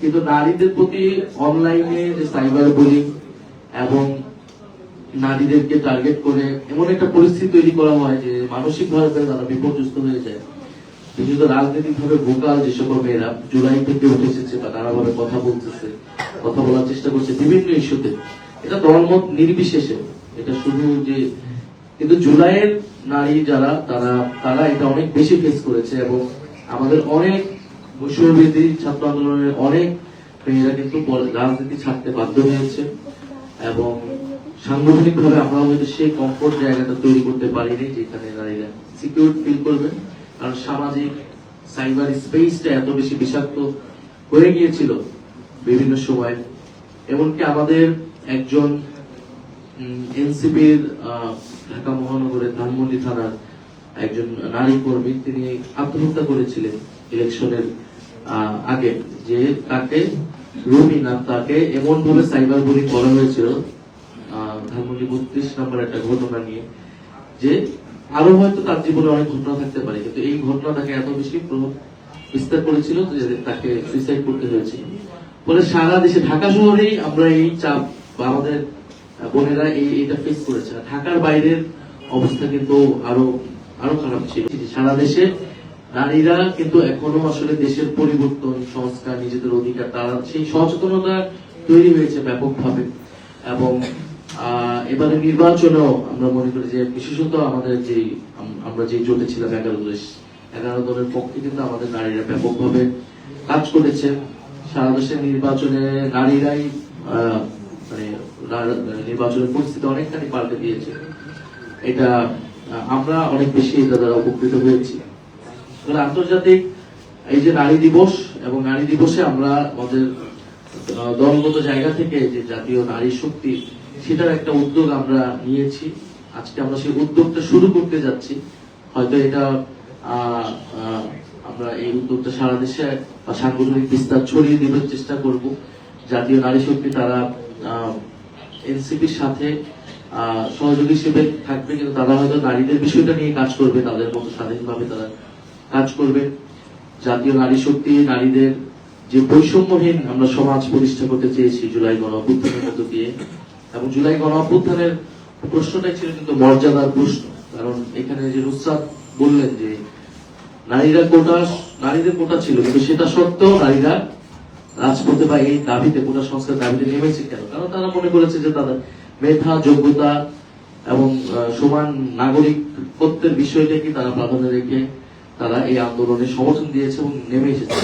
কিন্তু নারীদের প্রতি অনলাইনে যে সাইবার বুলিং এবং নারীদেরকে টার্গেট করে এমন একটা পরিস্থিতি তৈরি করা হয় যে মানসিক ভাবে তারা বিপর্যস্ত হয়ে যায়। বিশেষত রাজনৈতিক ভাবে ভোকাল যে সকল মেয়েরা জুলাই থেকে উঠে এসেছে বা নানাভাবে কথা বলতেছে, কথা বলার চেষ্টা করছে বিভিন্ন ইস্যুতে, এটা দলমত নির্বিশেষে, এটা শুধু যে কিন্তু জুলাইয়ের নারী যারা তারা এটা অনেক বেশি ফেস করেছে এবং আমাদের অনেক বৈষম্যবিরোধী ছাত্র আন্দোলনের অনেক মেয়েরা কিন্তু রাজনীতি ছাড়তে বাধ্য হয়েছে এবং সাংগঠনিক ভাবে আমরা হয়তো সেই কমফোর্ট জায়গাটা তৈরি করতে পারিনি যেখানে নারীরা সিকিউর ফিল করবে, কারণ সামাজিক সাইবার স্পেসটা এত বেশি বিষাক্ত হয়ে গিয়েছিল বিভিন্ন সময়। এমনকি আমাদের একজন এনসিপির ঢাকা মহানগরের ধানমন্ডি থানার একজন নারী কর্মী তিনি আত্মহত্যা করেছিলেন ইলেকশনের আগে, যে তাকে রুমি নাম, তাকে এমন ভাবে সাইবার বুলিং করা হয়েছিল ধানমন্ডি 32 নম্বর একটা ঘটনা নিয়ে, যে আরো হয়তো তার জীবনে অনেক ঘটনা থাকতে পারে, কিন্তু এই ঘটনা তাকে এত বেশি প্রভাব বিস্তার করেছিল যে তাকে সুইসাইড করতে হয়েছিল। ফলে সারা দেশে ঢাকা শহরেই আমরা এই চাপ বা আমাদের বোনেরা এইটা ফেস করেছে। ঢাকার বাইরের অবস্থা কিন্তু আরো খারাপ ছিল। সারা দেশে নারীরা কিন্তু এখনো আসলে দেশের পরিবর্তন, সংস্কার, নিজেদের অধিকার, তারা সেই সচেতনতা তৈরি হয়েছে ব্যাপকভাবে। এবং এবারে নির্বাচনেও আমরা মনে করি যে বিশেষত আমাদের আমরা যে জোটে ছিলাম 11 দলের পক্ষে কিন্তু আমাদের নারীরা ব্যাপকভাবে কাজ করেছে। সারা দেশের নির্বাচনে নারীরাই মানে নির্বাচনের পরিস্থিতি অনেকখানি পাল্টে দিয়েছে। এটা আমরা অনেক বেশি এটা দ্বারা উপকৃত হয়েছি। আন্তর্জাতিক এই যে নারী দিবস, এবং নারী দিবসে আমরা আমাদের দলগত জায়গা থেকে যে জাতীয় নারী শক্তি, সেটার একটা উদ্যোগ আমরা নিয়েছি। আজকে আমরা সেই উদ্যোগটা শুরু করতে যাচ্ছি। হয়তো এটা আমরা এই উদ্যোগটা সারা দেশে সাংগঠনিক বিস্তার ছড়িয়ে দেবার চেষ্টা করব। জাতীয় নারী শক্তি তারা এনসিপির সাথে সহযোগী হিসেবে থাকবে, কিন্তু তারা হয়তো নারীদের বিষয়টা নিয়ে কাজ করবে, তাদের মতো স্বাধীনভাবে তারা কাজ করবে। জাতীয় নারী শক্তি নারীদের যে বৈষম্যহীন আমরা সমাজ প্রতিষ্ঠা করতে চেয়েছি জুলাই গণঅভ্যুত্থানের মধ্য দিয়ে, এবং জুলাই গণঅভ্যুত্থানের প্রশ্নটাই ছিল কিন্তু মর্যাদার প্রশ্ন। কারণ এখানে যে নুসরাত বললেন যে নারীদের কোটা ছিল, কিন্তু সেটা সত্ত্বেও নারীরা রাজপথে বা এই দাবিতে, কোটা সংস্কার দাবিতে নেমেছে কেন? কারণ তারা মনে করেছে যে তাদের মেধা, যোগ্যতা এবং সমান নাগরিকত্বের বিষয়টাকে তারা প্রাধান্য রেখে তারা এই আন্দোলনে সমর্থন দিয়েছে এবং নেমে এসেছে।